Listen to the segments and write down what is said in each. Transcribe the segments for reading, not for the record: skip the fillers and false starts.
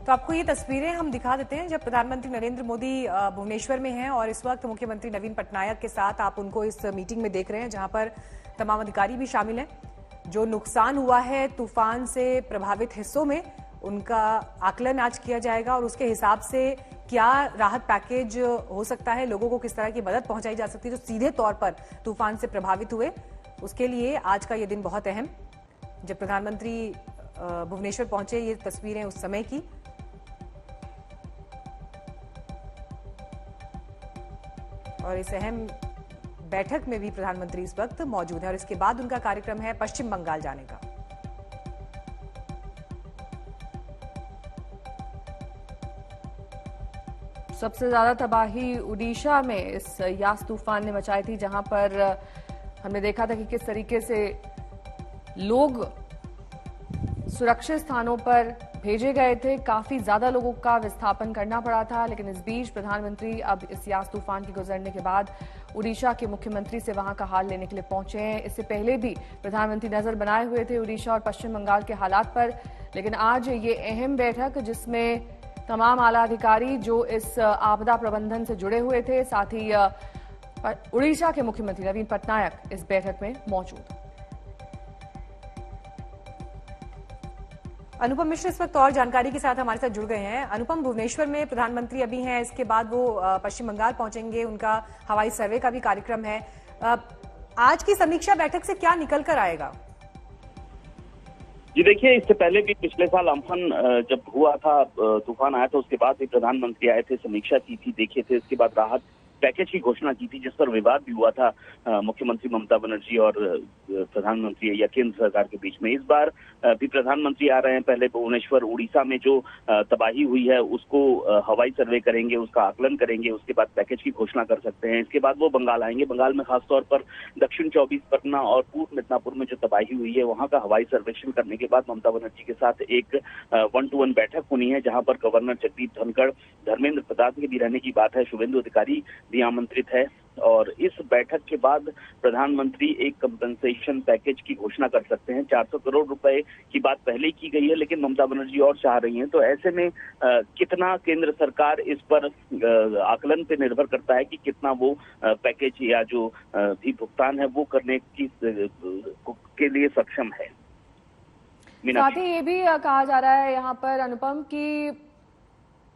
तो आपको ये तस्वीरें हम दिखा देते हैं जब प्रधानमंत्री नरेंद्र मोदी भुवनेश्वर में हैं और इस वक्त मुख्यमंत्री नवीन पटनायक के साथ आप उनको इस मीटिंग में देख रहे हैं, जहां पर तमाम अधिकारी भी शामिल हैं। जो नुकसान हुआ है तूफान से प्रभावित हिस्सों में, उनका आकलन आज किया जाएगा और उसके हिसाब से क्या राहत पैकेज हो सकता है, लोगों को किस तरह की मदद पहुंचाई जा सकती है जो सीधे तौर पर तूफान से प्रभावित हुए। उसके लिए आज का ये दिन बहुत अहम। जब प्रधानमंत्री भुवनेश्वर पहुंचे, ये तस्वीरें उस समय की। और इस अहम बैठक में भी प्रधानमंत्री इस वक्त मौजूद है और इसके बाद उनका कार्यक्रम है पश्चिम बंगाल जाने का। सबसे ज्यादा तबाही उड़ीसा में इस यास तूफान ने मचाई थी, जहां पर हमने देखा था कि किस तरीके से लोग सुरक्षित स्थानों पर भेजे गए थे। काफी ज्यादा लोगों का विस्थापन करना पड़ा था, लेकिन इस बीच प्रधानमंत्री अब इस यास तूफान के गुजरने के बाद उड़ीसा के मुख्यमंत्री से वहां का हाल लेने के लिए पहुंचे हैं। इससे पहले भी प्रधानमंत्री नजर बनाए हुए थे उड़ीसा और पश्चिम बंगाल के हालात पर, लेकिन आज ये अहम बैठक जिसमें तमाम आला अधिकारी जो इस आपदा प्रबंधन से जुड़े हुए थे, साथ ही उड़ीसा के मुख्यमंत्री नवीन पटनायक इस बैठक में मौजूद। अनुपम मिश्र इस वक्त और जानकारी के साथ हमारे साथ जुड़ गए हैं। अनुपम, भुवनेश्वर में प्रधानमंत्री अभी हैं, इसके बाद वो पश्चिम बंगाल पहुंचेंगे, उनका हवाई सर्वे का भी कार्यक्रम है। आज की समीक्षा बैठक से क्या निकल कर आएगा? जी देखिए, इससे पहले भी पिछले साल अम्फन जब हुआ था, तूफान आया था, उसके बाद भी प्रधानमंत्री आए थे, समीक्षा की थी, देखे थे। इसके बाद राहत पैकेज की घोषणा की थी, जिस पर विवाद भी हुआ था मुख्यमंत्री ममता बनर्जी और प्रधानमंत्री या केंद्र सरकार के बीच में। इस बार भी प्रधानमंत्री आ रहे हैं। पहले भुवनेश्वर उड़ीसा में जो तबाही हुई है उसको हवाई सर्वे करेंगे, उसका आकलन करेंगे, उसके बाद पैकेज की घोषणा कर सकते हैं। इसके बाद वो बंगाल आएंगे। बंगाल में खासतौर पर दक्षिण 24 परगना और पूर्व मिदनापुर में जो तबाही हुई है वहां का हवाई सर्वेक्षण करने के बाद ममता बनर्जी के साथ एक 1-to-1 बैठक होनी है, जहां पर गवर्नर जगदीप धनखड़, धर्मेंद्र प्रधान के भी रहने की बात है, शुभेंदु अधिकारी भी आमंत्रित है। और इस बैठक के बाद प्रधानमंत्री एक कंपनसेशन पैकेज की घोषणा कर सकते हैं। 400 करोड़ रुपए की बात पहले की गई है, लेकिन ममता बनर्जी और चाह रही हैं। तो ऐसे में कितना केंद्र सरकार इस पर आकलन पे निर्भर करता है कि कितना वो पैकेज या जो भी भुगतान है वो करने की के लिए सक्षम है। साथ ही ये भी कहा जा रहा है यहाँ पर अनुपम की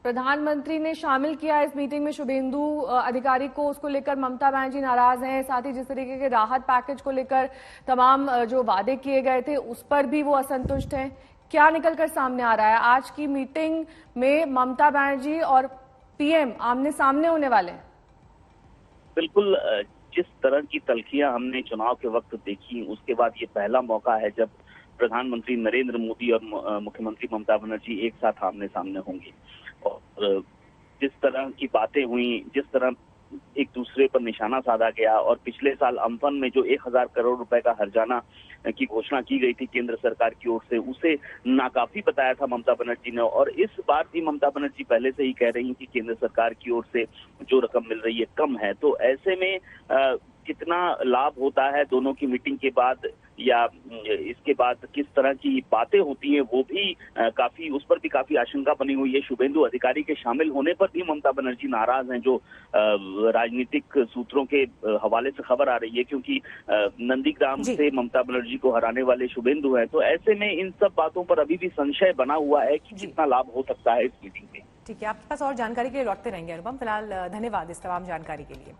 प्रधानमंत्री ने शामिल किया इस मीटिंग में शुभेंदु अधिकारी को, उसको लेकर ममता बनर्जी नाराज हैं। साथ ही जिस तरीके के राहत पैकेज को लेकर तमाम जो वादे किए गए थे उस पर भी वो असंतुष्ट हैं। क्या निकलकर सामने आ रहा है? आज की मीटिंग में ममता बनर्जी और पीएम आमने सामने होने वाले हैं। बिल्कुल, जिस तरह की तल्खियां हमने चुनाव के वक्त देखी, उसके बाद ये पहला मौका है जब प्रधानमंत्री नरेंद्र मोदी और मुख्यमंत्री ममता बनर्जी एक साथ आमने सामने होंगे। और जिस तरह की बातें हुई, जिस तरह एक दूसरे पर निशाना साधा गया, और पिछले साल अम्फन में जो 1000 करोड़ रुपए का हर्जाना की घोषणा की गई थी केंद्र सरकार की ओर से, उसे नाकाफी बताया था ममता बनर्जी ने। और इस बार भी ममता बनर्जी पहले से ही कह रही कि केंद्र सरकार की ओर से जो रकम मिल रही है कम है। तो ऐसे में कितना लाभ होता है दोनों की मीटिंग के बाद या इसके बाद किस तरह की बातें होती हैं, वो भी काफी, उस पर भी काफी आशंका बनी हुई है। शुभेंदु अधिकारी के शामिल होने पर भी ममता बनर्जी नाराज हैं, जो राजनीतिक सूत्रों के हवाले से खबर आ रही है, क्योंकि नंदीग्राम से ममता बनर्जी को हराने वाले शुभेंदु हैं। तो ऐसे में इन सब बातों पर अभी भी संशय बना हुआ है कि कितना लाभ हो सकता है इस मीटिंग में। ठीक है, आपके पास और जानकारी के लिए लौटते रहेंगे अनुपम। फिलहाल धन्यवाद इस तमाम जानकारी के लिए।